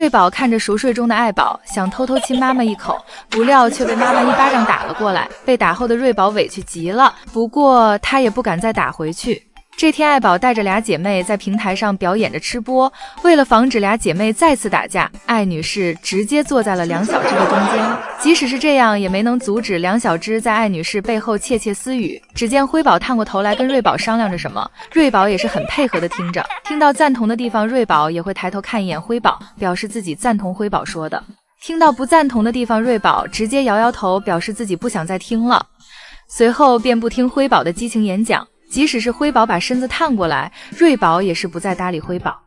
瑞宝看着熟睡中的爱宝，想偷偷亲妈妈一口，不料却被妈妈一巴掌打了过来。被打后的瑞宝委屈极了，不过他也不敢再打回去。这天，爱宝带着俩姐妹在平台上表演着吃播，为了防止俩姐妹再次打架，艾女士直接坐在了梁小芝的中间。即使是这样，也没能阻止梁小芝在艾女士背后窃窃私语。只见辉宝探过头来跟瑞宝商量着什么，瑞宝也是很配合的听着，听到赞同的地方，瑞宝也会抬头看一眼辉宝，表示自己赞同辉宝说的。听到不赞同的地方，瑞宝直接摇摇头，表示自己不想再听了。随后便不听辉宝的激情演讲。即使是辉宝把身子探过来，瑞宝也是不再搭理辉宝。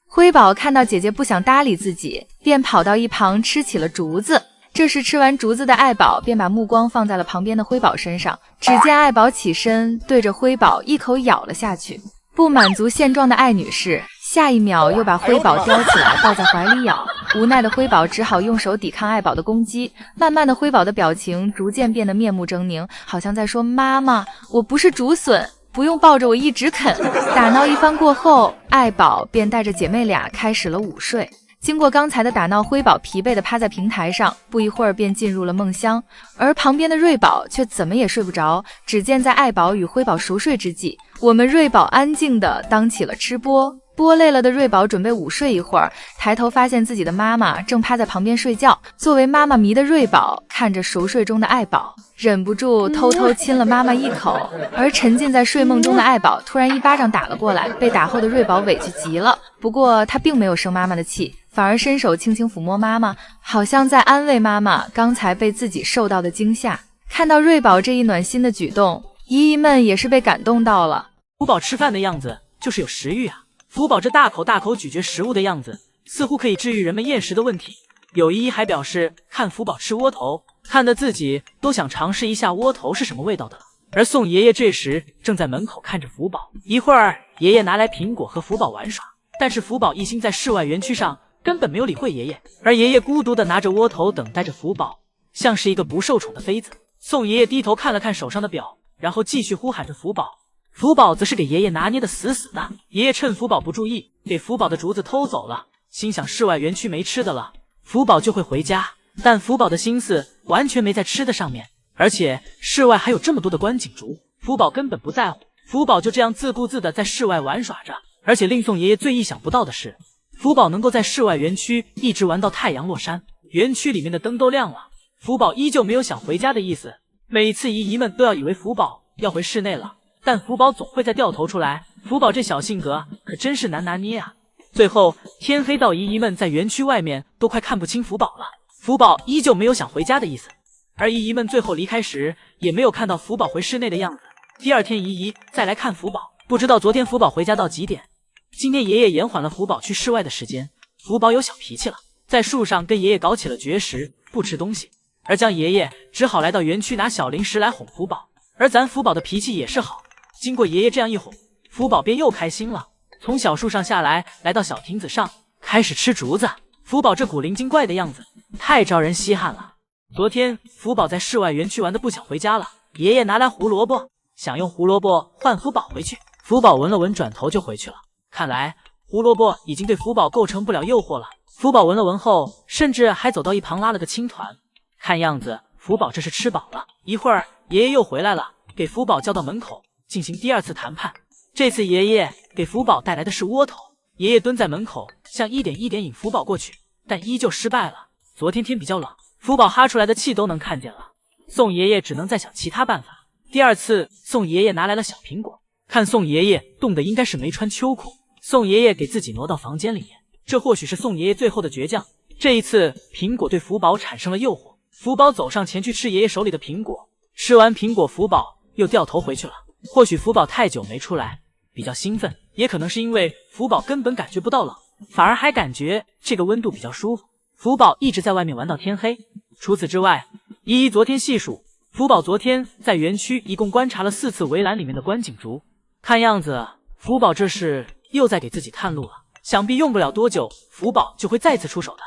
辉宝看到姐姐不想搭理自己，便跑到一旁吃起了竹子。这时吃完竹子的爱宝便把目光放在了旁边的辉宝身上，只见爱宝起身对着辉宝一口咬了下去。不满足现状的艾女士下一秒又把辉宝叼起来抱在怀里咬，无奈的辉宝只好用手抵抗爱宝的攻击。慢慢的，辉宝的表情逐渐变得面目狰狞，好像在说：妈妈，我不是竹笋，不用抱着我一直啃。打闹一番过后，爱宝便带着姐妹俩开始了午睡。经过刚才的打闹，辉宝疲惫地趴在平台上，不一会儿便进入了梦乡。而旁边的瑞宝却怎么也睡不着。只见在爱宝与辉宝熟睡之际，我们瑞宝安静地当起了吃播。播累了的瑞宝准备午睡一会儿，抬头发现自己的妈妈正趴在旁边睡觉。作为妈妈迷的瑞宝看着熟睡中的爱宝，忍不住偷偷亲了妈妈一口。而沉浸在睡梦中的爱宝突然一巴掌打了过来，被打后的瑞宝委屈极了。不过他并没有生妈妈的气，反而伸手轻轻抚摸妈妈，好像在安慰妈妈刚才被自己受到的惊吓。看到瑞宝这一暖心的举动，姨姨们也是被感动到了。福宝吃饭的样子就是有食欲啊！福宝这大口大口咀嚼食物的样子，似乎可以治愈人们厌食的问题。有姨姨还表示，看福宝吃窝头，看得自己都想尝试一下窝头是什么味道的了。而宋爷爷这时正在门口看着福宝，一会儿爷爷拿来苹果和福宝玩耍，但是福宝一心在室外园区上，根本没有理会爷爷，而爷爷孤独地拿着窝头等待着福宝，像是一个不受宠的妃子。宋爷爷低头看了看手上的表，然后继续呼喊着福宝。福宝则是给爷爷拿捏的死死的，爷爷趁福宝不注意，给福宝的竹子偷走了，心想室外园区没吃的了，福宝就会回家。但福宝的心思完全没在吃的上面，而且室外还有这么多的观景竹，福宝根本不在乎。福宝就这样自顾自的在室外玩耍着，而且令宋爷爷最意想不到的是，福宝能够在室外园区一直玩到太阳落山，园区里面的灯都亮了，福宝依旧没有想回家的意思。每次姨姨们都要以为福宝要回室内了，但福宝总会再掉头出来。福宝这小性格可真是难拿捏啊！最后天黑到姨姨们在园区外面都快看不清福宝了，福宝依旧没有想回家的意思。而姨姨们最后离开时也没有看到福宝回室内的样子。第二天姨姨再来看福宝，不知道昨天福宝回家到几点。今天爷爷延缓了福宝去室外的时间，福宝有小脾气了，在树上跟爷爷搞起了绝食，不吃东西，而将爷爷只好来到园区拿小零食来哄福宝。而咱福宝的脾气也是好，经过爷爷这样一哄，福宝便又开心了，从小树上下来，来到小亭子上，开始吃竹子。福宝这古灵精怪的样子太招人稀罕了。昨天福宝在室外园区玩的不想回家了，爷爷拿来胡萝卜，想用胡萝卜换福宝回去。福宝闻了闻，转头就回去了。看来胡萝卜已经对福宝构成不了诱惑了。福宝闻了闻后，甚至还走到一旁拉了个青团。看样子福宝这是吃饱了。一会儿爷爷又回来了，给福宝叫到门口进行第二次谈判。这次爷爷给福宝带来的是窝头，爷爷蹲在门口想一点一点引福宝过去，但依旧失败了。昨天天比较冷，福宝哈出来的气都能看见了，宋爷爷只能再想其他办法。第二次宋爷爷拿来了小苹果，看宋爷爷冻得应该是没穿秋裤，宋爷爷给自己挪到房间里面，这或许是宋爷爷最后的倔强。这一次苹果对福宝产生了诱惑，福宝走上前去吃爷爷手里的苹果，吃完苹果福宝又掉头回去了。或许福宝太久没出来比较兴奋，也可能是因为福宝根本感觉不到冷，反而还感觉这个温度比较舒服。福宝一直在外面玩到天黑。除此之外，依依昨天细数，福宝昨天在园区一共观察了4次围栏里面的观景竹，看样子福宝这是又在给自己探路了，想必用不了多久福宝就会再次出手的。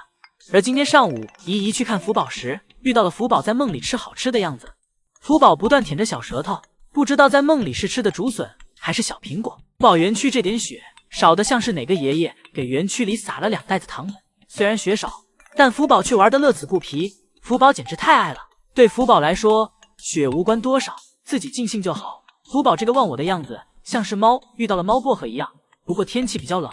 而今天上午依依去看福宝时，遇到了福宝在梦里吃好吃的样子，福宝不断舔着小舌头，不知道在梦里是吃的竹笋还是小苹果。福宝园区这点雪少的像是哪个爷爷给园区里撒了2袋子糖粉，虽然学少，但福宝却玩得乐此不疲。福宝简直太爱了。对福宝来说，血无关多少，自己尽兴就好。福宝这个忘我的样子，像是猫遇到了猫薄荷一样。不过天气比较冷，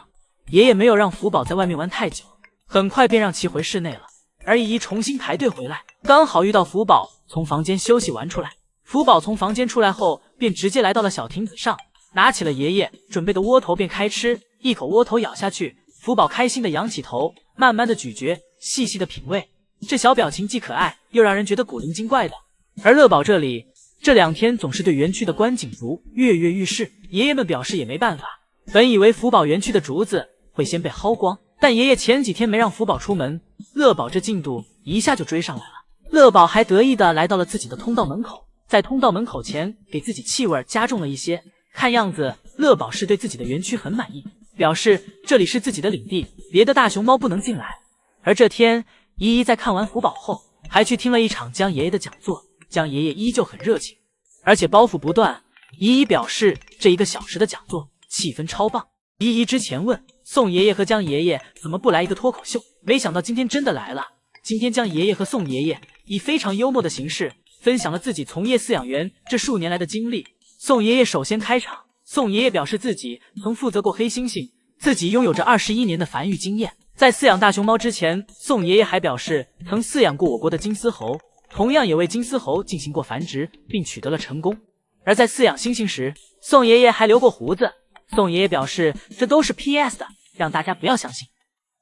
爷爷没有让福宝在外面玩太久，很快便让其回室内了。而依依重新排队回来，刚好遇到福宝从房间休息完出来。福宝从房间出来后，便直接来到了小亭子上，拿起了爷爷准备的窝头便开吃，一口窝头咬下去，福宝开心的仰起头，慢慢的咀嚼，细细的品味，这小表情既可爱又让人觉得古灵精怪的。而乐宝这里这2天总是对园区的观景竹跃跃欲试，爷爷们表示也没办法，本以为福宝园区的竹子会先被薅光，但爷爷前几天没让福宝出门，乐宝这进度一下就追上来了。乐宝还得意的来到了自己的通道门口，在通道门口前给自己气味加重了一些，看样子乐宝是对自己的园区很满意，表示这里是自己的领地，别的大熊猫不能进来。而这天依依在看完福宝后，还去听了一场江爷爷的讲座，江爷爷依旧很热情，而且包袱不断。依依表示这1个小时的讲座气氛超棒。依依之前问宋爷爷和江爷爷怎么不来一个脱口秀，没想到今天真的来了。今天江爷爷和宋爷爷以非常幽默的形式分享了自己从业饲养员这数年来的经历。宋爷爷首先开场，宋爷爷表示自己曾负责过黑猩猩，自己拥有着21年的繁育经验。在饲养大熊猫之前，宋爷爷还表示曾饲养过我国的金丝猴，同样也为金丝猴进行过繁殖，并取得了成功。而在饲养猩猩时，宋爷爷还留过胡子。宋爷爷表示这都是 PS 的，让大家不要相信。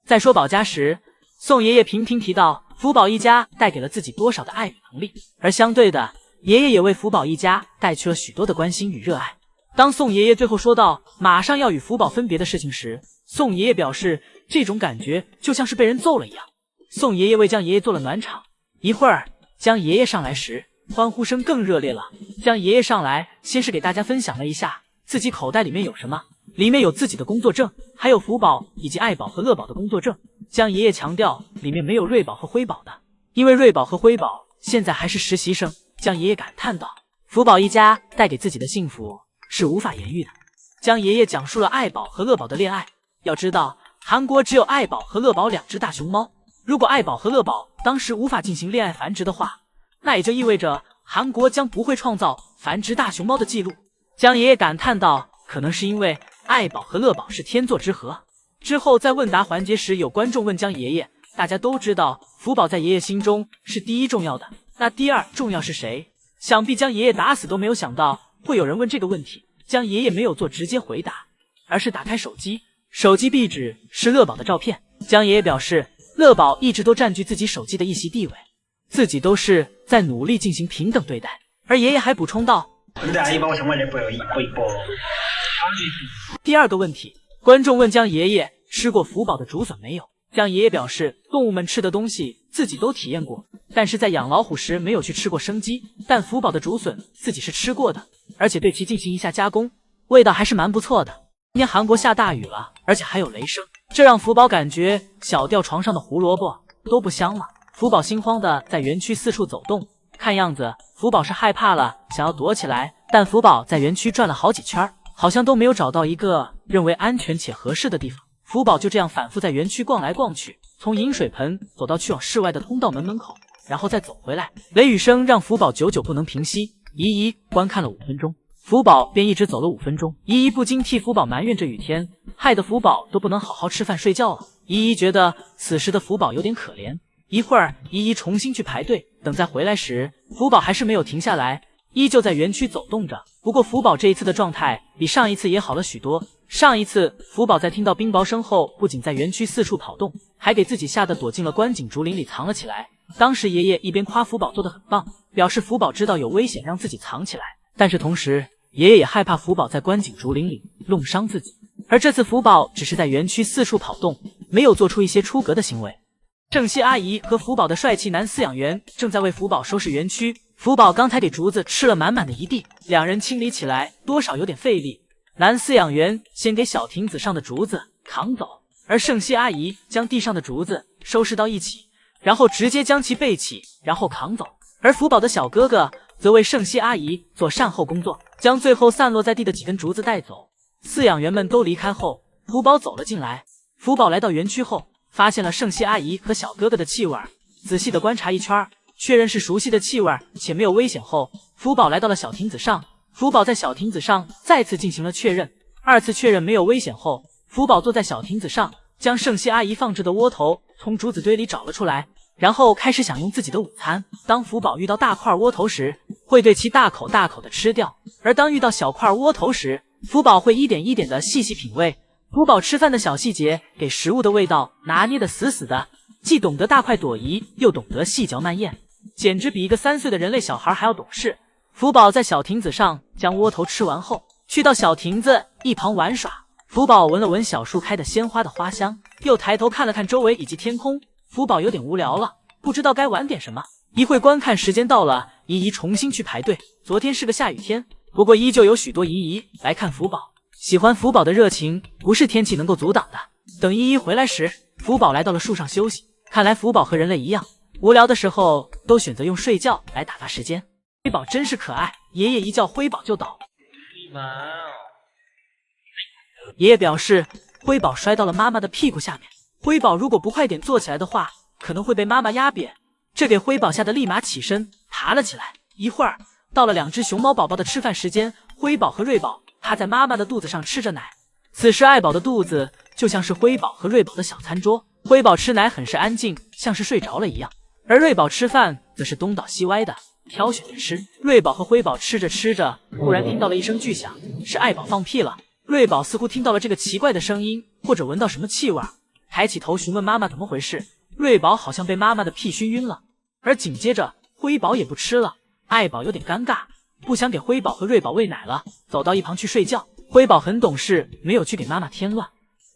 在说宝家时，宋爷爷频频提到福宝一家带给了自己多少的爱与能力，而相对的，爷爷也为福宝一家带去了许多的关心与热爱。当宋爷爷最后说到马上要与福宝分别的事情时，宋爷爷表示这种感觉就像是被人揍了一样。宋爷爷为江爷爷做了暖场，一会儿江爷爷上来时，欢呼声更热烈了。江爷爷上来先是给大家分享了一下自己口袋里面有什么，里面有自己的工作证，还有福宝以及爱宝和乐宝的工作证。江爷爷强调里面没有瑞宝和辉宝的，因为瑞宝和辉宝现在还是实习生。江爷爷感叹道，福宝一家带给自己的幸福是无法言喻的。江爷爷讲述了爱宝和乐宝的恋爱。要知道韩国只有爱宝和乐宝2只大熊猫，如果爱宝和乐宝当时无法进行恋爱繁殖的话，那也就意味着韩国将不会创造繁殖大熊猫的记录。江爷爷感叹道，可能是因为爱宝和乐宝是天作之合。之后在问答环节时，有观众问江爷爷，大家都知道福宝在爷爷心中是第1重要的，那第2重要是谁？想必江爷爷打死都没有想到会有人问这个问题。江爷爷没有做直接回答，而是打开手机，手机壁纸是乐宝的照片。江爷爷表示乐宝一直都占据自己手机的一席地位，自己都是在努力进行平等对待。而爷爷还补充道，第2个问题，观众问江爷爷吃过福宝的竹笋没有？江爷爷表示动物们吃的东西自己都体验过，但是在养老虎时没有去吃过生鸡，但福宝的竹笋自己是吃过的，而且对其进行一下加工，味道还是蛮不错的。今天韩国下大雨了，而且还有雷声，这让福宝感觉小吊床上的胡萝卜都不香了。福宝心慌的在园区四处走动，看样子福宝是害怕了，想要躲起来，但福宝在园区转了好几圈，好像都没有找到一个认为安全且合适的地方。福宝就这样反复在园区逛来逛去，从饮水盆走到去往室外的通道门口，然后再走回来。雷雨声让福宝久久不能平息，一观看了5分钟，福宝便一直走了5分钟。依依不禁替福宝埋怨这雨天害得福宝都不能好好吃饭睡觉了。依依觉得此时的福宝有点可怜。一会儿依依重新去排队，等再回来时，福宝还是没有停下来，依旧在园区走动着。不过福宝这一次的状态比上一次也好了许多。上一次福宝在听到冰雹声后，不仅在园区四处跑动，还给自己吓得躲进了观景竹林里藏了起来。当时爷爷一边夸福宝做得很棒，表示福宝知道有危险让自己藏起来，但是同时爷爷也害怕福宝在观景竹林里弄伤自己。而这次福宝只是在园区四处跑动，没有做出一些出格的行为。正熙阿姨和福宝的帅气男饲养员正在为福宝收拾园区，福宝刚才给竹子吃了满满的一地，两人清理起来多少有点费力。男饲养员先给小亭子上的竹子扛走，而盛熙阿姨将地上的竹子收拾到一起，然后直接将其背起，然后扛走。而福宝的小哥哥则为盛熙阿姨做善后工作，将最后散落在地的几根竹子带走。饲养员们都离开后，福宝走了进来。福宝来到园区后，发现了盛熙阿姨和小哥哥的气味，仔细的观察一圈，确认是熟悉的气味且没有危险后，福宝来到了小亭子上。福宝在小亭子上再次进行了确认，二次确认没有危险后，福宝坐在小亭子上，将盛熙阿姨放置的窝头从竹子堆里找了出来，然后开始享用自己的午餐。当福宝遇到大块窝头时，会对其大口大口的吃掉，而当遇到小块窝头时，福宝会一点一点的细细品味。福宝吃饭的小细节给食物的味道拿捏的死死的，既懂得大快朵颐，又懂得细嚼慢咽，简直比一个3岁的人类小孩还要懂事。福宝在小亭子上将窝头吃完后，去到小亭子一旁玩耍。福宝闻了闻小树开的鲜花的花香，又抬头看了看周围以及天空。福宝有点无聊了，不知道该玩点什么。一会观看时间到了，姨姨重新去排队。昨天是个下雨天，不过依旧有许多姨姨来看福宝。喜欢福宝的热情不是天气能够阻挡的。等依依回来时，福宝来到了树上休息。看来福宝和人类一样，无聊的时候都选择用睡觉来打发时间。辉宝真是可爱，爷爷一叫辉宝就倒。爷爷表示辉宝摔到了妈妈的屁股下面，辉宝如果不快点坐起来的话，可能会被妈妈压扁。这给辉宝吓得立马起身爬了起来。一会儿到了2只熊猫宝宝的吃饭时间，辉宝和瑞宝趴在妈妈的肚子上吃着奶。此时爱宝的肚子就像是辉宝和瑞宝的小餐桌，辉宝吃奶很是安静，像是睡着了一样，而瑞宝吃饭则是东倒西歪的挑选着吃。瑞宝和辉宝吃着吃着，忽然听到了一声巨响，是爱宝放屁了。瑞宝似乎听到了这个奇怪的声音，或者闻到什么气味，抬起头询问妈妈怎么回事。瑞宝好像被妈妈的屁熏晕了，而紧接着辉宝也不吃了。爱宝有点尴尬，不想给辉宝和瑞宝喂奶了，走到一旁去睡觉。辉宝很懂事，没有去给妈妈添乱，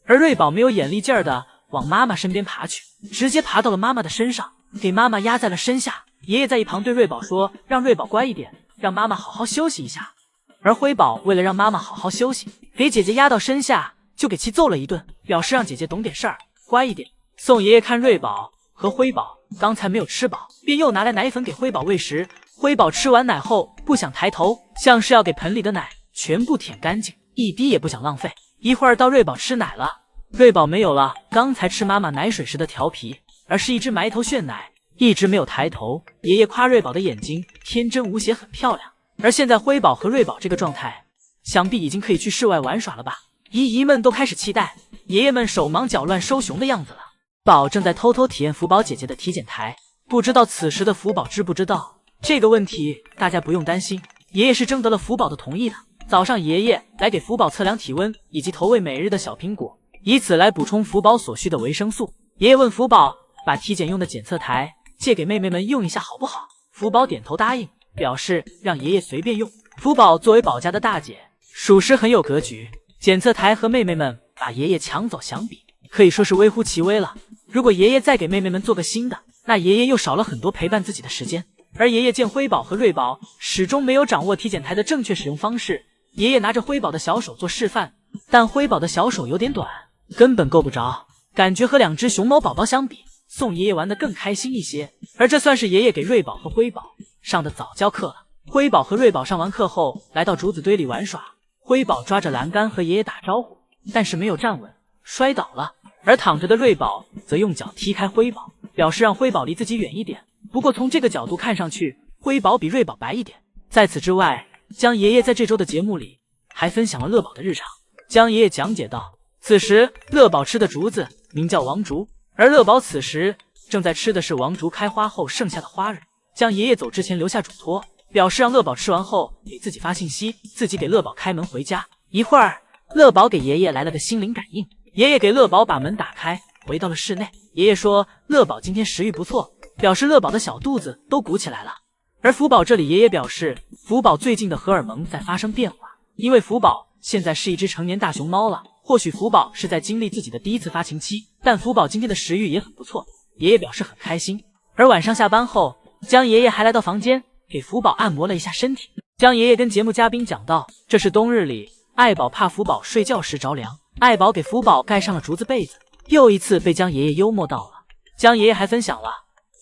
而瑞宝没有眼力劲儿的往妈妈身边爬去，直接爬到了妈妈的身上，给妈妈压在了身下。爷爷在一旁对瑞宝说，让瑞宝乖一点，让妈妈好好休息一下。而辉宝为了让妈妈好好休息，给姐姐压到身下，就给其揍了一顿，表示让姐姐懂点事儿，乖一点。宋爷爷看瑞宝和辉宝刚才没有吃饱，便又拿来奶粉给辉宝喂食。辉宝吃完奶后不想抬头，像是要给盆里的奶全部舔干净，一滴也不想浪费。一会儿到瑞宝吃奶了，瑞宝没有了刚才吃妈妈奶水时的调皮，而是一直埋头炫奶，一直没有抬头。爷爷夸瑞宝的眼睛天真无邪，很漂亮。而现在辉宝和瑞宝这个状态，想必已经可以去室外玩耍了吧。姨姨们都开始期待，爷爷们手忙脚乱收熊的样子了。宝正在偷偷体验福宝姐姐的体检台，不知道此时的福宝知不知道这个问题。大家不用担心，爷爷是征得了福宝的同意的。早上爷爷来给福宝测量体温以及投喂每日的小苹果，以此来补充福宝所需的维生素。爷爷问福宝把体检用的检测台借给妹妹们用一下好不好？福宝点头答应，表示让爷爷随便用。福宝作为宝家的大姐，属实很有格局。检测台和妹妹们把爷爷抢走相比，可以说是微乎其微了。如果爷爷再给妹妹们做个新的，那爷爷又少了很多陪伴自己的时间。而爷爷见辉宝和瑞宝始终没有掌握体检台的正确使用方式，爷爷拿着辉宝的小手做示范，但辉宝的小手有点短，根本够不着，感觉和2只熊猫宝宝相比，宋爷爷玩得更开心一些。而这算是爷爷给瑞宝和辉宝上的早教课了。辉宝和瑞宝上完课后来到竹子堆里玩耍，辉宝抓着栏杆和爷爷打招呼，但是没有站稳，摔倒了。而躺着的瑞宝则用脚踢开辉宝，表示让辉宝离自己远一点。不过从这个角度看上去，辉宝比瑞宝白一点。在此之外，江爷爷在这周的节目里还分享了乐宝的日常。江爷爷讲解道，此时乐宝吃的竹子名叫王竹，而乐宝此时正在吃的是王竹开花后剩下的花蕊。江爷爷走之前留下嘱托，表示让乐宝吃完后给自己发信息，自己给乐宝开门回家。一会儿，乐宝给爷爷来了个心灵感应，爷爷给乐宝把门打开，回到了室内。爷爷说乐宝今天食欲不错，表示乐宝的小肚子都鼓起来了。而福宝这里，爷爷表示福宝最近的荷尔蒙在发生变化，因为福宝现在是一只成年大熊猫了。或许福宝是在经历自己的第一次发情期，但福宝今天的食欲也很不错，爷爷表示很开心。而晚上下班后，江爷爷还来到房间给福宝按摩了一下身体。江爷爷跟节目嘉宾讲到，这是冬日里爱宝怕福宝睡觉时着凉，爱宝给福宝盖上了竹子被子，又一次被江爷爷幽默到了。江爷爷还分享了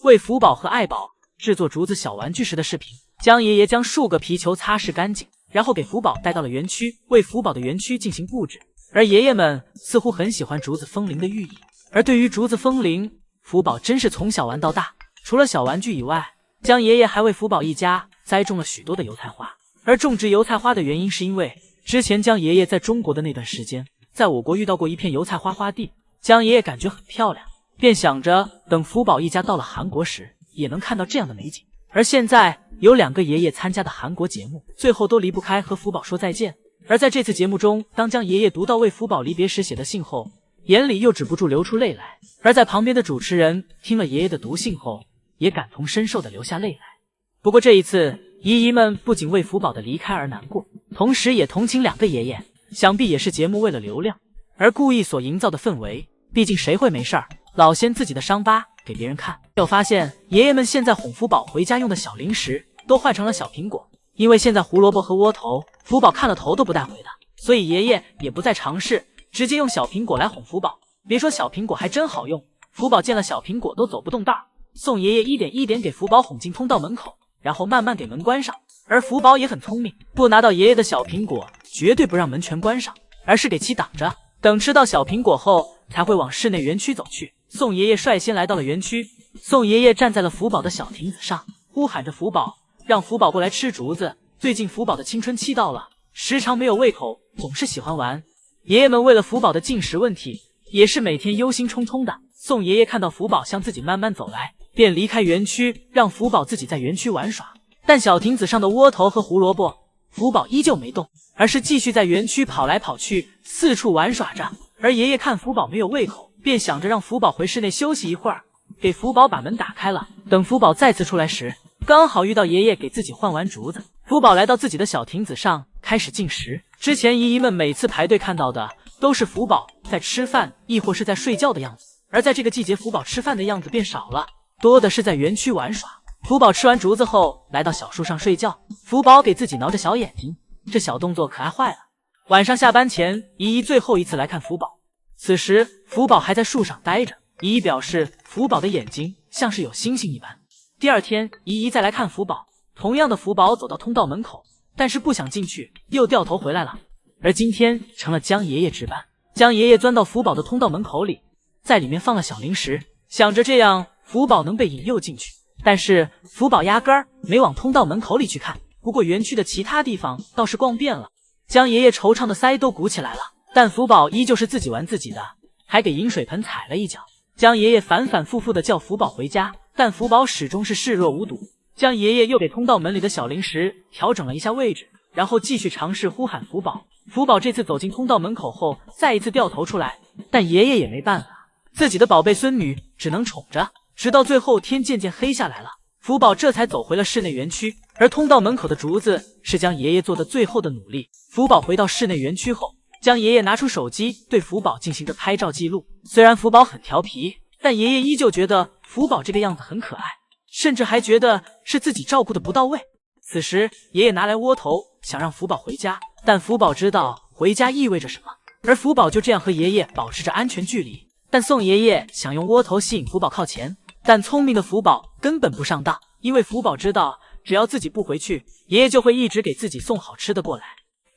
为福宝和爱宝制作竹子小玩具时的视频。江爷爷将数个皮球擦拭干净，然后给福宝带到了园区，为福宝的园区进行布置。而爷爷们似乎很喜欢竹子风铃的寓意，而对于竹子风铃，福宝真是从小玩到大，除了小玩具以外，江爷爷还为福宝一家栽种了许多的油菜花。而种植油菜花的原因是因为之前江爷爷在中国的那段时间，在我国遇到过一片油菜花花地，江爷爷感觉很漂亮，便想着等福宝一家到了韩国时也能看到这样的美景。而现在有2个爷爷参加的韩国节目，最后都离不开和福宝说再见。而在这次节目中，当江爷爷读到为福宝离别时写的信后，眼里又止不住流出泪来。而在旁边的主持人听了爷爷的读信后，也感同身受的流下泪来。不过这一次，姨姨们不仅为福宝的离开而难过，同时也同情2个爷爷，想必也是节目为了流量而故意所营造的氛围。毕竟谁会没事儿老掀自己的伤疤给别人看？有发现爷爷们现在哄福宝回家用的小零食都换成了小苹果，因为现在胡萝卜和窝头福宝看了头都不带回的，所以爷爷也不再尝试，直接用小苹果来哄福宝。别说小苹果还真好用，福宝见了小苹果都走不动道儿。宋爷爷一点一点给福宝哄进通道门口，然后慢慢给门关上。而福宝也很聪明，不拿到爷爷的小苹果，绝对不让门全关上，而是给其挡着，等吃到小苹果后才会往室内园区走去。宋爷爷率先来到了园区，宋爷爷站在了福宝的小亭子上，呼喊着福宝，让福宝过来吃竹子。最近福宝的青春期到了，时常没有胃口，总是喜欢玩。爷爷们为了福宝的进食问题，也是每天忧心忡忡的。宋爷爷看到福宝向自己慢慢走来，便离开园区，让福宝自己在园区玩耍。但小亭子上的窝头和胡萝卜，福宝依旧没动，而是继续在园区跑来跑去，四处玩耍着。而爷爷看福宝没有胃口，便想着让福宝回室内休息一会儿，给福宝把门打开了。等福宝再次出来时，刚好遇到爷爷给自己换完竹子。福宝来到自己的小亭子上，开始进食。之前姨姨们每次排队看到的都是福宝在吃饭，亦或是在睡觉的样子，而在这个季节，福宝吃饭的样子变少了，多的是在园区玩耍。福宝吃完竹子后，来到小树上睡觉。福宝给自己挠着小眼睛，这小动作可爱坏了。晚上下班前，姨姨最后一次来看福宝，此时福宝还在树上待着。姨姨表示福宝的眼睛像是有星星一般。第二天，姨姨再来看福宝，同样的福宝走到通道门口，但是不想进去，又掉头回来了。而今天成了江爷爷值班，江爷爷钻到福宝的通道门口里，在里面放了小零食，想着这样福宝能被引诱进去。但是福宝压根儿没往通道门口里去看，不过园区的其他地方倒是逛遍了。江爷爷惆怅的腮都鼓起来了，但福宝依旧是自己玩自己的，还给饮水盆踩了一脚。江爷爷反反复复的叫福宝回家，但福宝始终是视若无睹。江爷爷又给通道门里的小零食调整了一下位置，然后继续尝试呼喊福宝。福宝这次走进通道门口后，再一次掉头出来，但爷爷也没办法，自己的宝贝孙女只能宠着。直到最后天渐渐黑下来了，福宝这才走回了室内园区。而通道门口的竹子是江爷爷做的最后的努力。福宝回到室内园区后，江爷爷拿出手机对福宝进行着拍照记录。虽然福宝很调皮，但爷爷依旧觉得福宝这个样子很可爱，甚至还觉得是自己照顾的不到位。此时爷爷拿来窝头想让福宝回家，但福宝知道回家意味着什么，而福宝就这样和爷爷保持着安全距离。但宋爷爷想用窝头吸引福宝靠前，但聪明的福宝根本不上当，因为福宝知道只要自己不回去，爷爷就会一直给自己送好吃的过来，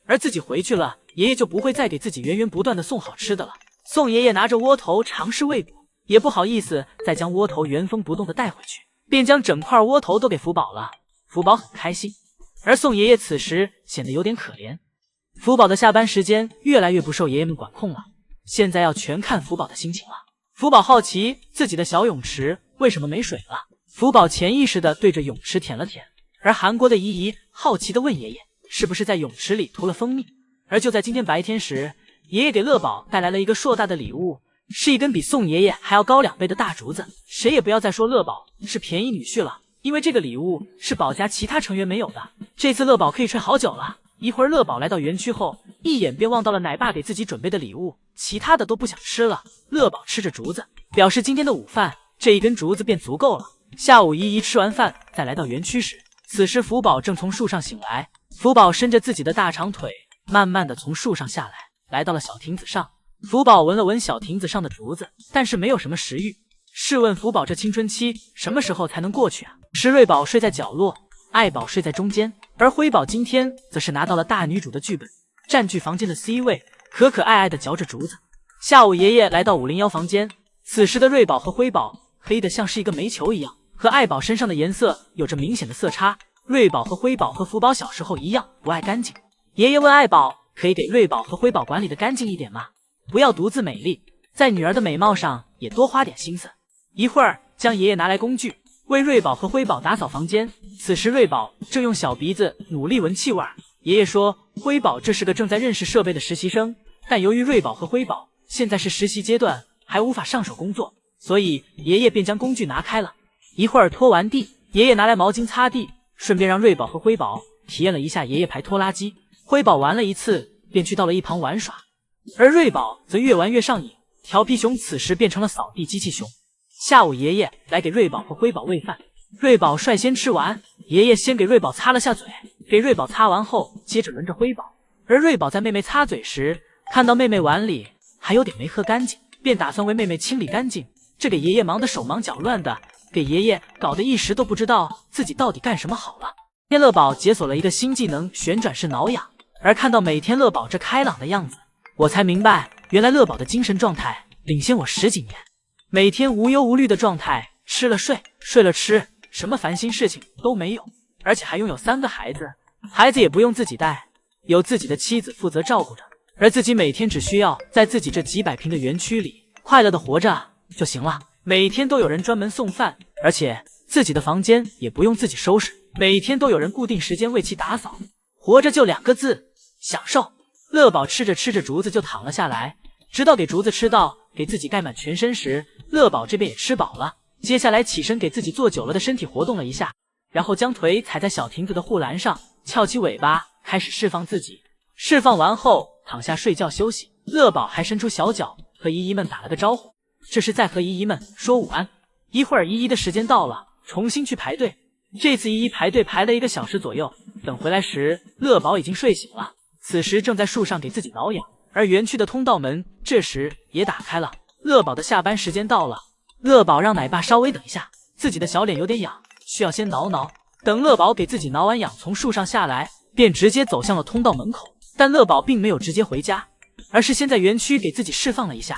而自己回去了，爷爷就不会再给自己源源不断的送好吃的了。宋爷爷拿着窝头尝试喂哺，也不好意思再将窝头原封不动的带回去，便将整块窝头都给福宝了。福宝很开心，而宋爷爷此时显得有点可怜。福宝的下班时间越来越不受爷爷们管控了，现在要全看福宝的心情了。福宝好奇自己的小泳池为什么没水了，福宝潜意识地对着泳池舔了舔，而韩国的姨姨好奇地问爷爷是不是在泳池里涂了蜂蜜。而就在今天白天时，爷爷给乐宝带来了一个硕大的礼物，是一根比宋爷爷还要高2倍的大竹子。谁也不要再说乐宝是便宜女婿了，因为这个礼物是宝家其他成员没有的。这次乐宝可以吹好久了。一会儿乐宝来到园区后，一眼便望到了奶爸给自己准备的礼物，其他的都不想吃了。乐宝吃着竹子，表示今天的午饭这一根竹子便足够了。下午姨姨吃完饭再来到园区时，此时福宝正从树上醒来。福宝伸着自己的大长腿，慢慢的从树上下来，来到了小亭子上。福宝闻了闻小亭子上的竹子，但是没有什么食欲。试问福宝这青春期什么时候才能过去啊？石瑞宝睡在角落，爱宝睡在中间，而辉宝今天则是拿到了大女主的剧本，占据房间的 C 位，可可爱爱的嚼着竹子。下午爷爷来到501房间，此时的瑞宝和辉宝黑得像是一个煤球一样，和爱宝身上的颜色有着明显的色差。瑞宝和辉宝和福宝小时候一样不爱干净。爷爷问爱宝，可以给瑞宝和辉宝管理的干净一点吗？不要独自美丽，在女儿的美貌上也多花点心思。一会儿将爷爷拿来工具，为瑞宝和辉宝打扫房间。此时瑞宝正用小鼻子努力闻气味。爷爷说，辉宝这是个正在认识设备的实习生，但由于瑞宝和辉宝现在是实习阶段，还无法上手工作，所以爷爷便将工具拿开了。一会儿拖完地，爷爷拿来毛巾擦地，顺便让瑞宝和辉宝体验了一下爷爷排拖拉机。辉宝玩了一次便去到了一旁玩耍，而瑞宝则越玩越上瘾。调皮熊此时变成了扫地机器熊。下午爷爷来给瑞宝和辉宝喂饭，瑞宝率先吃完，爷爷先给瑞宝擦了下嘴，给瑞宝擦完后接着轮着辉宝。而瑞宝在妹妹擦嘴时，看到妹妹碗里还有点没喝干净，便打算为妹妹清理干净。这给爷爷忙得手忙脚乱的，给爷爷搞得一时都不知道自己到底干什么好了。天乐宝解锁了一个新技能，旋转式挠痒。而看到每天乐宝这开朗的样子，我才明白，原来乐宝的精神状态领先我10几年。每天无忧无虑的状态，吃了睡，睡了吃，什么烦心事情都没有，而且还拥有3个孩子，孩子也不用自己带，有自己的妻子负责照顾着，而自己每天只需要在自己这几百平的园区里快乐的活着就行了。每天都有人专门送饭，而且自己的房间也不用自己收拾，每天都有人固定时间为其打扫。活着就2个字，享受。乐宝吃着吃着竹子就躺了下来，直到给竹子吃到给自己盖满全身时，乐宝这边也吃饱了。接下来起身给自己坐久了的身体活动了一下，然后将腿踩在小亭子的护栏上，翘起尾巴开始释放自己。释放完后躺下睡觉休息。乐宝还伸出小脚和姨姨们打了个招呼，这是在和姨姨们说午安。一会儿姨姨的时间到了，重新去排队。这次姨姨排队排了1个小时左右，等回来时乐宝已经睡醒了，此时正在树上给自己挠痒。而园区的通道门这时也打开了，乐宝的下班时间到了。乐宝让奶爸稍微等一下，自己的小脸有点痒，需要先挠挠。等乐宝给自己挠完痒，从树上下来，便直接走向了通道门口。但乐宝并没有直接回家，而是先在园区给自己释放了一下。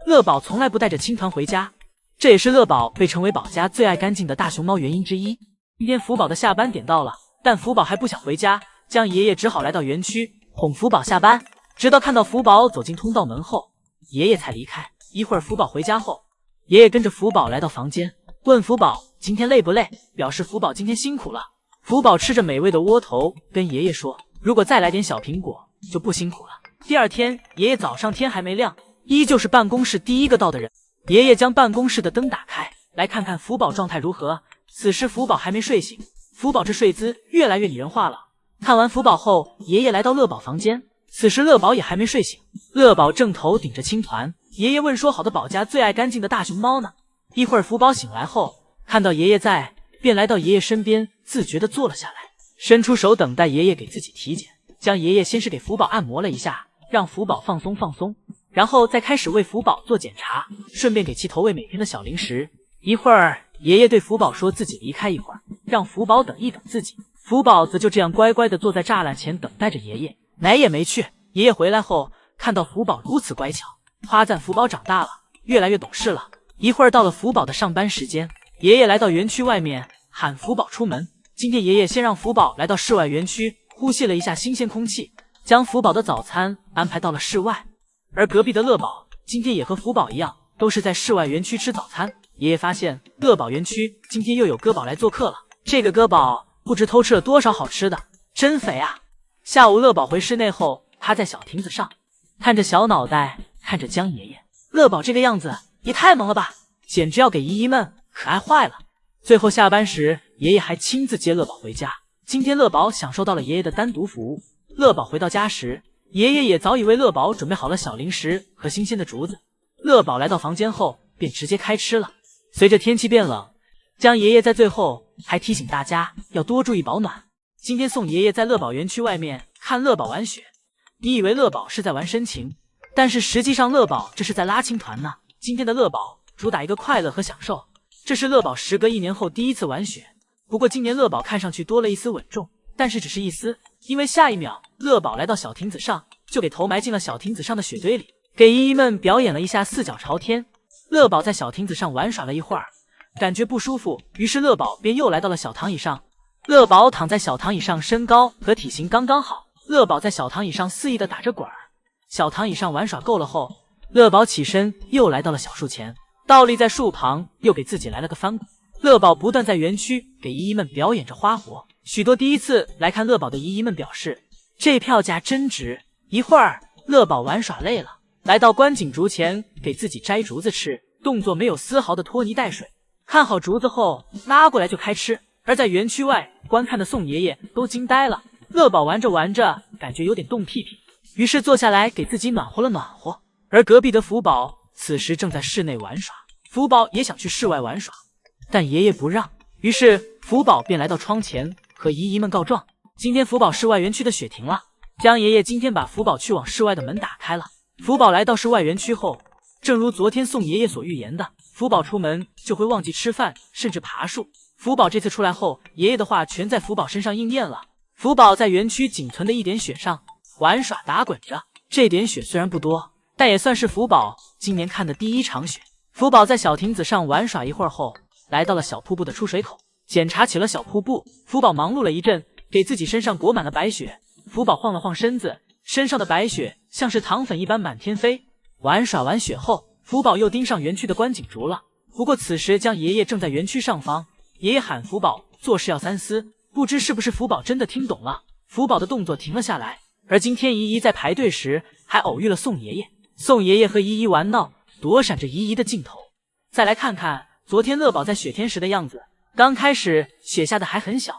乐宝从来不带着青团回家，这也是乐宝被称为宝家最爱干净的大熊猫原因之一。今天福宝的下班点到了，但福宝还不想回家，江爷爷只好来到园区哄福宝下班，直到看到福宝走进通道门后，爷爷才离开。一会儿福宝回家后，爷爷跟着福宝来到房间，问福宝今天累不累，表示福宝今天辛苦了。福宝吃着美味的窝头，跟爷爷说，如果再来点小苹果就不辛苦了。第二天爷爷早上天还没亮，依旧是办公室第一个到的人。爷爷将办公室的灯打开，来看看福宝状态如何。此时福宝还没睡醒，福宝这睡姿越来越拟人化了。看完福宝后，爷爷来到乐宝房间，此时乐宝也还没睡醒，乐宝正头顶着青团。爷爷问说好的宝家最爱干净的大熊猫呢？一会儿福宝醒来后，看到爷爷在，便来到爷爷身边，自觉地坐了下来，伸出手等待爷爷给自己体检。将爷爷先是给福宝按摩了一下，让福宝放松放松，然后再开始为福宝做检查，顺便给其投喂每天的小零食。一会儿爷爷对福宝说自己离开一会儿，让福宝等一等自己。福宝则就这样乖乖地坐在栅栏前等待着爷爷，哪也没去。爷爷回来后看到福宝如此乖巧，夸赞福宝长大了，越来越懂事了。一会儿到了福宝的上班时间，爷爷来到园区外面喊福宝出门。今天爷爷先让福宝来到室外园区呼吸了一下新鲜空气，将福宝的早餐安排到了室外。而隔壁的乐宝今天也和福宝一样，都是在室外园区吃早餐。爷爷发现乐宝园区今天又有哥宝来做客了，这个哥宝不知偷吃了多少好吃的，真肥啊！下午乐宝回室内后，趴在小亭子上，探着小脑袋看着江爷爷。乐宝这个样子也太萌了吧，简直要给姨姨们可爱坏了。最后下班时，爷爷还亲自接乐宝回家。今天乐宝享受到了爷爷的单独服务。乐宝回到家时，爷爷也早已为乐宝准备好了小零食和新鲜的竹子。乐宝来到房间后便直接开吃了。随着天气变冷，江爷爷在最后还提醒大家要多注意保暖。今天送爷爷在乐宝园区外面看乐宝玩雪，你以为乐宝是在玩深情，但是实际上乐宝这是在拉青团呢。今天的乐宝主打一个快乐和享受，这是乐宝时隔1年后第一次玩雪。不过今年乐宝看上去多了一丝稳重，但是只是一丝，因为下一秒乐宝来到小亭子上，就给头埋进了小亭子上的雪堆里，给姨姨们表演了一下4脚朝天。乐宝在小亭子上玩耍了一会儿，感觉不舒服，于是乐宝便又来到了小躺椅上。乐宝躺在小躺椅上，身高和体型刚刚好。乐宝在小躺椅上肆意的打着滚儿。小躺椅上玩耍够了后，乐宝起身又来到了小树前，倒立在树旁，又给自己来了个翻滚。乐宝不断在园区给姨姨们表演着花活。许多第一次来看乐宝的姨姨们表示，这票价真值。一会儿，乐宝玩耍累了，来到观景竹前给自己摘竹子吃，动作没有丝毫的拖泥带水。看好竹子后，拉过来就开吃。而在园区外观看的宋爷爷都惊呆了。乐宝玩着玩着，感觉有点冻屁屁，于是坐下来给自己暖和了暖和。而隔壁的福宝此时正在室内玩耍，福宝也想去室外玩耍，但爷爷不让，于是福宝便来到窗前和姨姨们告状。今天福宝室外园区的雪停了，江爷爷今天把福宝去往室外的门打开了。福宝来到室外园区后，正如昨天宋爷爷所预言的，福宝出门就会忘记吃饭，甚至爬树。福宝这次出来后，爷爷的话全在福宝身上应验了。福宝在园区仅存的一点雪上玩耍打滚着，这点雪虽然不多，但也算是福宝今年看的第一场雪。福宝在小亭子上玩耍一会儿后，来到了小瀑布的出水口，检查起了小瀑布。福宝忙碌了一阵，给自己身上裹满了白雪。福宝晃了晃身子，身上的白雪像是糖粉一般满天飞。玩耍完雪后，福宝又盯上园区的观景竹了。不过此时江爷爷正在园区上方，爷爷喊福宝做事要三思，不知是不是福宝真的听懂了，福宝的动作停了下来。而今天姨姨在排队时还偶遇了宋爷爷，宋爷爷和姨姨玩闹，躲闪着姨姨的镜头。再来看看昨天乐宝在雪天时的样子，刚开始雪下的还很小，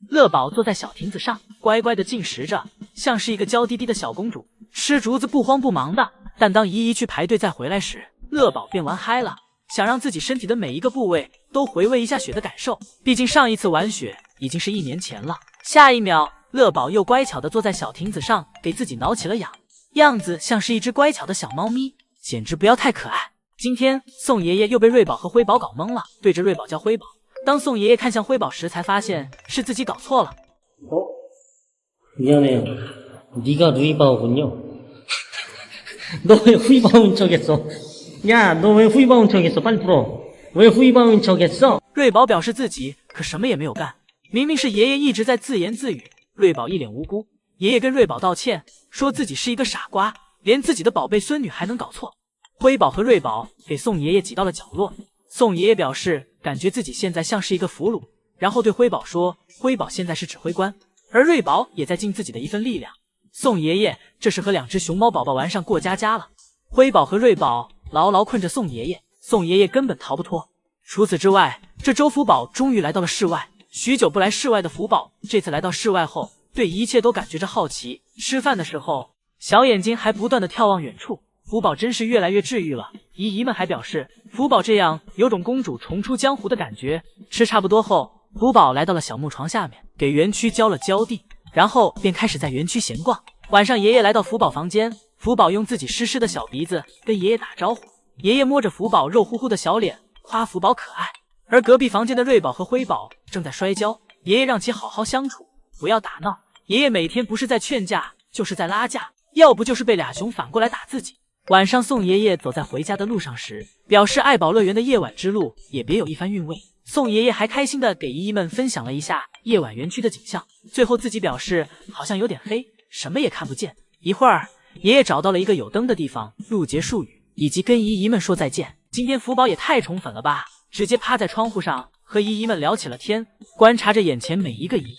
乐宝坐在小亭子上乖乖的进食着，像是一个娇滴滴的小公主，吃竹子不慌不忙的。但当姨姨去排队再回来时，乐宝便玩嗨了，想让自己身体的每一个部位都回味一下雪的感受，毕竟上一次玩雪已经是1年前了。下一秒，乐宝又乖巧地坐在小亭子上给自己挠起了痒，样子像是一只乖巧的小猫咪，简直不要太可爱。今天宋爷爷又被瑞宝和辉宝搞懵了，对着瑞宝叫辉宝。当宋爷爷看向辉宝时，才发现是自己搞错了。미안해요. 네가 루이바오군요. 너 왜 후이바오인 척했어? 야, 너 왜 후이바오인 척했어? 빨리 풀어. 왜 후이바오인 척했어? 瑞宝表示自己可什么也没有干，明明是爷爷一直在自言自语。瑞宝一脸无辜，爷爷跟瑞宝道歉，说自己是一个傻瓜，连自己的宝贝孙女还能搞错。辉宝和瑞宝给宋爷爷挤到了角落，宋爷爷表示感觉自己现在像是一个俘虏，然后对辉宝说，辉宝现在是指挥官，而瑞宝也在尽自己的一份力量。宋爷爷这是和2只熊猫宝宝玩上过家家了。辉宝和瑞宝牢牢困着宋爷爷，宋爷爷根本逃不脱。除此之外，这周福宝终于来到了室外。许久不来室外的福宝，这次来到室外后，对一切都感觉着好奇。吃饭的时候，小眼睛还不断的眺望远处。福宝真是越来越治愈了。姨姨们还表示，福宝这样有种公主重出江湖的感觉。吃差不多后，福宝来到了小木床下面，给园区浇了浇地，然后便开始在园区闲逛。晚上，爷爷来到福宝房间，福宝用自己湿湿的小鼻子跟爷爷打招呼。爷爷摸着福宝肉乎乎的小脸，夸福宝可爱。而隔壁房间的瑞宝和辉宝正在摔跤，爷爷让其好好相处，不要打闹。爷爷每天不是在劝架，就是在拉架，要不就是被俩熊反过来打自己。晚上，宋爷爷走在回家的路上时，表示爱宝乐园的夜晚之路也别有一番韵味。宋爷爷还开心地给姨姨们分享了一下夜晚园区的景象，最后自己表示好像有点黑，什么也看不见。一会儿，爷爷找到了一个有灯的地方，入结术语以及跟姨姨们说再见。今天福宝也太宠粉了吧，直接趴在窗户上和姨姨们聊起了天，观察着眼前每一个姨姨，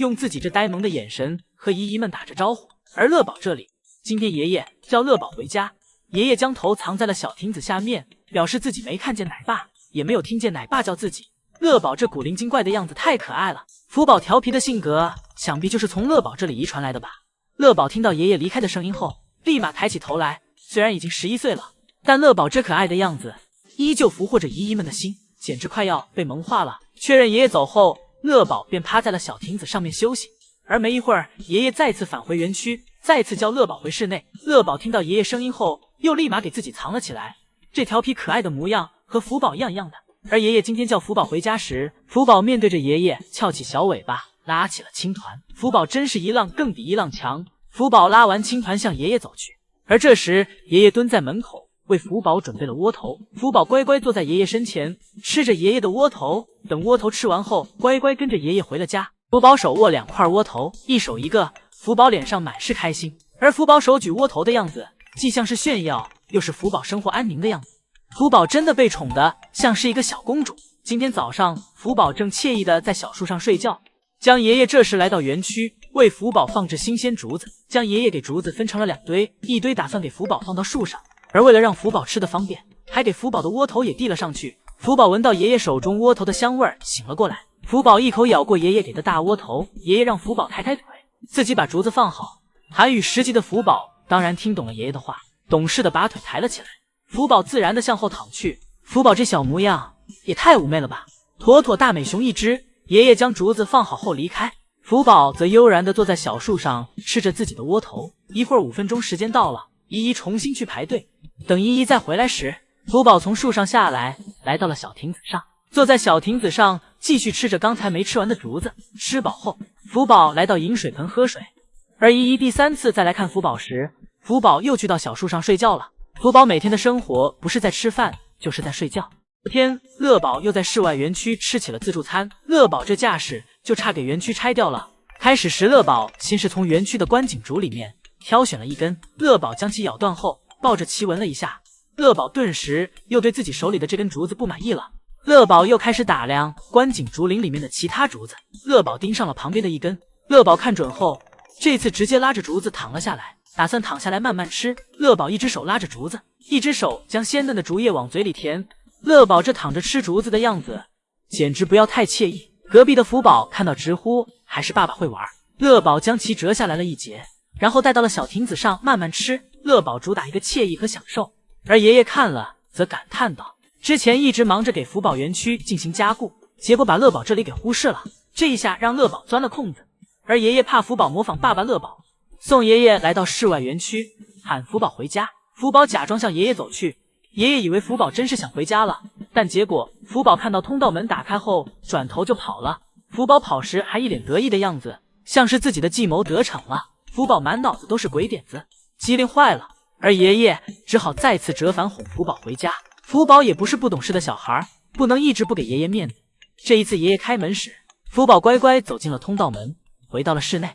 用自己这呆萌的眼神和姨姨们打着招呼。而乐宝这里，今天爷爷叫乐宝回家，爷爷将头藏在了小亭子下面，表示自己没看见奶爸，也没有听见奶爸叫自己。乐宝这古灵精怪的样子太可爱了，福宝调皮的性格想必就是从乐宝这里遗传来的吧。乐宝听到爷爷离开的声音后，立马抬起头来，虽然已经11岁了，但乐宝这可爱的样子依旧俘获着姨姨们的心，简直快要被萌化了。确认爷爷走后，乐宝便趴在了小亭子上面休息。而没一会儿，爷爷再次返回园区，再次叫乐宝回室内。乐宝听到爷爷声音后，又立马给自己藏了起来，这调皮可爱的模样和福宝一样的。而爷爷今天叫福宝回家时，福宝面对着爷爷翘起小尾巴，拉起了青团。福宝真是一浪更比一浪强，福宝拉完青团向爷爷走去。而这时，爷爷蹲在门口，为福宝准备了窝头。福宝乖乖坐在爷爷身前，吃着爷爷的窝头。等窝头吃完后，乖乖跟着爷爷回了家。福宝手握2块窝头，一手一个，福宝脸上满是开心。而福宝手举窝头的样子，既像是炫耀，又是福宝生活安宁的样子。福宝真的被宠得像是一个小公主。今天早上，福宝正惬意的在小树上睡觉。江爷爷这时来到园区，为福宝放置新鲜竹子。江爷爷给竹子分成了2堆，一堆打算给福宝放到树上，而为了让福宝吃得方便，还给福宝的窝头也递了上去。福宝闻到爷爷手中窝头的香味儿，醒了过来。福宝一口咬过爷爷给的大窝头，爷爷让福宝抬抬腿，自己把竹子放好。韩语10级的福宝当然听懂了爷爷的话，懂事的把腿抬了起来。福宝自然的向后躺去。福宝这小模样也太妩媚了吧，妥妥大美熊一只。爷爷将竹子放好后离开，福宝则悠然地坐在小树上吃着自己的窝头。一会儿5分钟时间到了，依依重新去排队。等依依再回来时，福宝从树上下来，来到了小亭子上，坐在小亭子上继续吃着刚才没吃完的竹子。吃饱后，福宝来到饮水盆喝水。而依依第3次再来看福宝时，福宝又去到小树上睡觉了。福宝每天的生活不是在吃饭，就是在睡觉。昨天乐宝又在室外园区吃起了自助餐，乐宝这架势就差给园区拆掉了。开始时，乐宝先是从园区的观景竹里面挑选了一根，乐宝将其咬断后，抱着其闻了一下。乐宝顿时又对自己手里的这根竹子不满意了。乐宝又开始打量观景竹林里面的其他竹子，乐宝盯上了旁边的一根。乐宝看准后，这次直接拉着竹子躺了下来，打算躺下来慢慢吃。乐宝一只手拉着竹子，一只手将鲜嫩的竹叶往嘴里填。乐宝这躺着吃竹子的样子简直不要太惬意。隔壁的福宝看到直呼还是爸爸会玩，乐宝将其折下来了一截，然后带到了小亭子上慢慢吃。乐宝主打一个惬意和享受，而爷爷看了则感叹道，之前一直忙着给福宝园区进行加固，结果把乐宝这里给忽视了，这一下让乐宝钻了空子。而爷爷怕福宝模仿爸爸乐宝，送爷爷来到室外园区，喊福宝回家。福宝假装向爷爷走去，爷爷以为福宝真是想回家了，但结果福宝看到通道门打开后转头就跑了。福宝跑时还一脸得意的样子，像是自己的计谋得逞了。福宝满脑子都是鬼点子，机灵坏了。而爷爷只好再次折返哄福宝回家。福宝也不是不懂事的小孩，不能一直不给爷爷面子。这一次爷爷开门时，福宝乖乖走进了通道门，回到了室内。